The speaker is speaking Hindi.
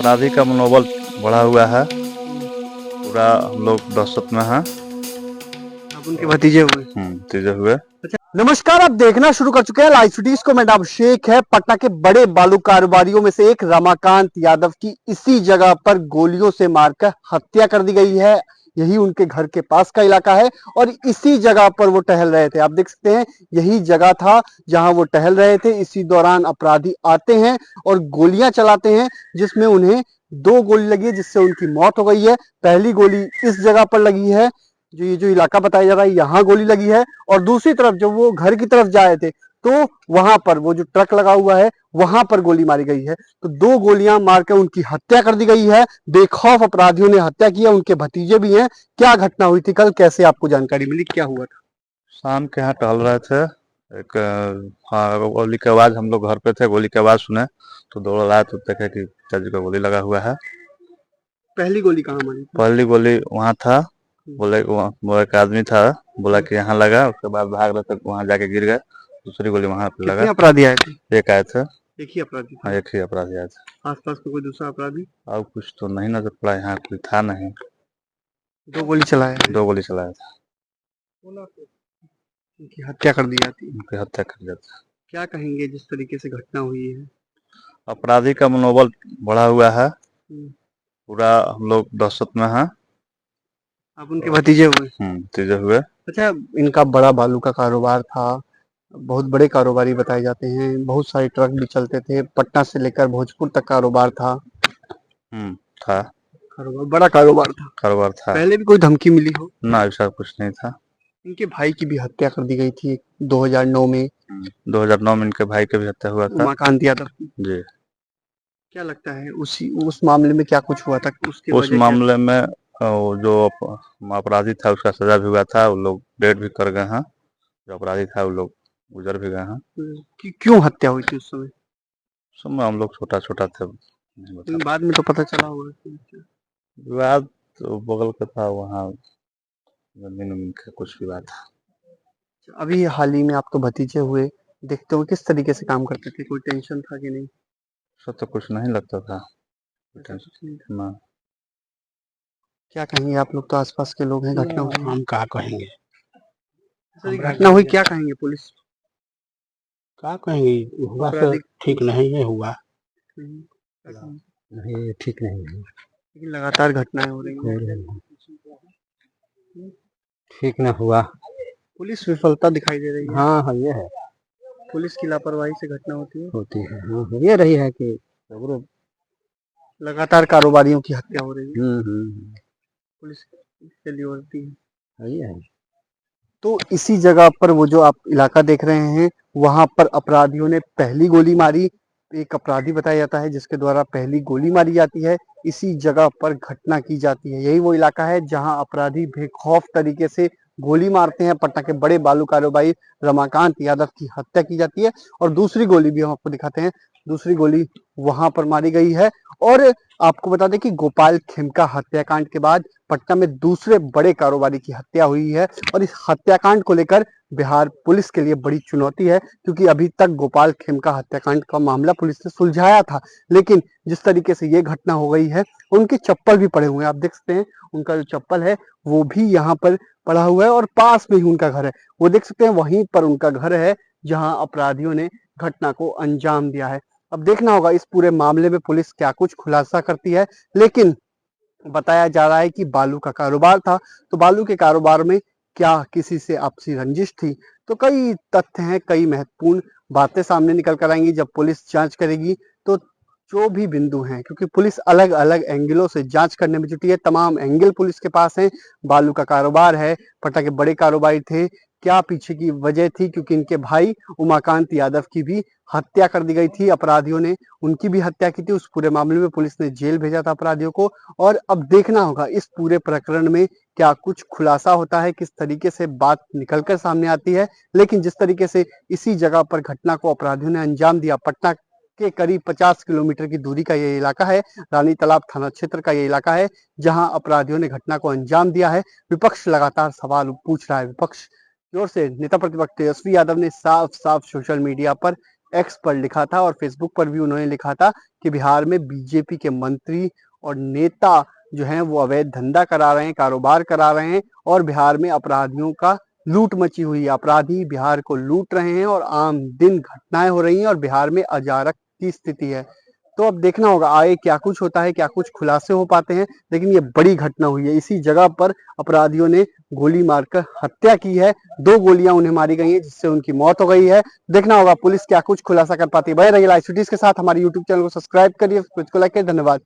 अपराधी का मनोबल बढ़ा हुआ है। पूरा हम लोग दहशत में हैं। आप उनके भतीजे हुए? भतीजे हुए। अच्छा, नमस्कार। आप देखना शुरू कर चुके हैं लाइव सिटीज को। मैं अभिषेक है। पटना के बड़े बालू कारोबारियों में से एक रमाकांत यादव की इसी जगह पर गोलियों से मारकर हत्या कर दी गई है। यही उनके घर के पास का इलाका है और इसी जगह पर वो टहल रहे थे। आप देख सकते हैं यही जगह था जहां वो टहल रहे थे। इसी दौरान अपराधी आते हैं और गोलियां चलाते हैं, जिसमें उन्हें 2 गोली लगी है, जिससे उनकी मौत हो गई है। पहली गोली इस जगह पर लगी है, जो इलाका बताया जा रहा है, यहाँ गोली लगी है। और दूसरी तरफ जब वो घर की तरफ जा रहे थे तो वहां पर वो जो ट्रक लगा हुआ है वहां पर गोली मारी गई है। तो 2 गोलियां मारकर उनकी हत्या कर दी गई है। बेखौफ अपराधियों ने हत्या की है। उनके भतीजे भी हैं। क्या घटना हुई थी कल, कैसे आपको जानकारी मिली, क्या हुआ था? शाम के यहाँ टहल रहे थे। एक गोली की आवाज, हम लोग घर पे थे, गोली की आवाज सुने तो दौड़ आए तो देखे कि पिताजी को गोली लगा हुआ है। पहली गोली कहाँ मारी थी? पहली गोली वहाँ था, बोले वो एक आदमी था, बोला कि यहाँ लगा। उसके बाद भाग रहे थे, वहाँ जाके गिर गए। दूसरी गोली वहाँ पे कितने लगा। अपराधी आए थे? एक आए थे। एक ही अपराधी हाँ, था? एक ही अपराधी आए थे। आसपास में कोई दूसरा अपराधी? और कुछ तो नहीं नजर पड़ा, यहाँ कोई था नहीं। 2 गोली चलाए, 2 गोली चलाया था। उनकी हत्या कर दी जाती है। उनकी हत्या कर दिया था। क्या कहेंगे जिस तरीके से घटना हुई है? अपराधी का मनोबल बढ़ा हुआ है। हम्म, पूरा हम लोग दहशत में हैं। आप उनके भतीजे हुए? भतीजे हुए। अच्छा, इनका बड़ा बालू का कारोबार था। बहुत बड़े कारोबारी बताए जाते हैं। बहुत सारे ट्रक भी चलते थे। पटना से लेकर भोजपुर तक कारोबार था। था। कारोबार, बड़ा कारोबार था। कारोबार था। पहले भी कोई धमकी मिली हो? ना, ऐसा कुछ नहीं था। इनके भाई की भी हत्या कर दी गई थी 2009 में। 2009 में इनके भाई की भी हत्या हुआ था। उमाकांत यादव की। जी। क्या लगता है उस मामले में क्या कुछ हुआ था, उसकी उस वजह क्या? मामले में वो जो अपराधी था उसका सजा भी हुआ था। वो लोग डेड भी कर गए हैं। जो अपराधी था वो लोग गुजर भी गए हैं। क्यों हत्या हुई थी उस समय? उस समय हम लोग छोटा छोटा थे, नहीं बता। बाद में तो पता चला होगा। विवाद तो बगल का था, वहाँ जमीन उमीन का कुछ विवाद था। अभी हाल ही में आप तो भतीजे हुए, देखते हो किस तरीके से काम करते थे, कोई टेंशन था कि नहीं? सब तो कुछ नहीं लगता था। ना। क्या कहेंगे आप लोग, तो आसपास के लोग हैं, घटना हुई? हम का कहेंगे, घटना हुई, क्या कहेंगे? पुलिस का कहेंगे, हुआ तो ठीक नहीं है, हुआ नहीं, ठीक नहीं है, लेकिन लगातार घटनाएं हो रही हैं। ठीक न हुआ। पुलिस विफलता दिखाई दे रही है। हाँ हाँ, ये है, पुलिस की लापरवाही से घटना होती है। होती है। हाँ, ये रही है कि लगातार कारोबारियों की हत्या हो रही है, हम्म, पुलिस के लिए होती है। ये है। तो इसी जगह पर वो जो आप इलाका देख रहे हैं, वहां पर अपराधियों ने पहली गोली मारी। एक अपराधी बताया जाता है जिसके द्वारा पहली गोली मारी जाती है। इसी जगह पर घटना की जाती है। यही वो इलाका है जहां अपराधी बेखौफ तरीके से गोली मारते हैं। पटना के बड़े बालू कारोबारी रमाकांत यादव की हत्या की जाती है। और दूसरी गोली भी हम आपको दिखाते हैं। दूसरी गोली वहां पर मारी गई है। और आपको बता दें कि गोपाल खेमका हत्याकांड के बाद पटना में दूसरे बड़े कारोबारी की हत्या हुई है। और इस हत्याकांड को लेकर बिहार पुलिस के लिए बड़ी चुनौती है, क्योंकि अभी तक गोपाल खेमका हत्याकांड का मामला पुलिस ने सुलझाया था, लेकिन जिस तरीके से ये घटना हो गई है, उनके चप्पल भी पड़े हुए हैं। आप देख सकते हैं उनका जो चप्पल है वो भी यहाँ पर पड़ा हुआ है और पास में ही उनका घर है। वो देख सकते हैं वहीं पर उनका घर है जहाँ अपराधियों ने घटना को अंजाम दिया है। अब देखना होगा इस पूरे मामले में पुलिस क्या कुछ खुलासा करती है। लेकिन बताया जा रहा है कि बालू का कारोबार था, तो बालू के कारोबार में क्या किसी से आपसी रंजिश थी? तो कई तथ्य हैं, कई महत्वपूर्ण बातें सामने निकल कर आएंगी जब पुलिस जांच करेगी। तो जो भी बिंदु हैं, क्योंकि पुलिस अलग अलग एंगलों से जांच करने में जुटी है, तमाम एंगल पुलिस के पास हैं। बालू का कारोबार है, पटना के बड़े कारोबारी थे, क्या पीछे की वजह थी? क्योंकि इनके भाई उमाकांत यादव की भी हत्या कर दी गई थी अपराधियों ने, उनकी भी हत्या की थी। उस पूरे मामले में पुलिस ने जेल भेजा था अपराधियों को। और अब देखना होगा इस पूरे प्रकरण में क्या कुछ खुलासा होता है, किस तरीके से बात निकलकर सामने आती है। लेकिन जिस तरीके से इसी जगह पर घटना को अपराधियों ने अंजाम दिया, पटना के करीब 50 किलोमीटर की दूरी का ये इलाका है, रानी तालाब थाना क्षेत्र का ये इलाका है जहां अपराधियों ने घटना को अंजाम दिया है। विपक्ष लगातार सवाल पूछ रहा है। विपक्ष की ओर से नेता प्रतिपक्ष तेजस्वी यादव ने साफ साफ सोशल मीडिया पर एक्स पर लिखा था और फेसबुक पर भी उन्होंने लिखा था कि बिहार में बीजेपी के मंत्री और नेता जो हैं वो अवैध धंधा करा रहे हैं, कारोबार करा रहे हैं और बिहार में अपराधियों का लूट मची हुई है। अपराधी बिहार को लूट रहे हैं और आम दिन घटनाएं हो रही हैं और बिहार में अराजक की स्थिति है। तो अब देखना होगा आगे क्या कुछ होता है, क्या कुछ खुलासे हो पाते हैं, लेकिन ये बड़ी घटना हुई है। इसी जगह पर अपराधियों ने गोली मारकर हत्या की है। 2 गोलियां उन्हें मारी गई हैं जिससे उनकी मौत हो गई है। देखना होगा पुलिस क्या कुछ खुलासा कर पाती है। बने रहिए लाइव सिटीज के साथ। हमारे यूट्यूब चैनल को सब्सक्राइब करिए, वीडियो को लाइक करिए। धन्यवाद।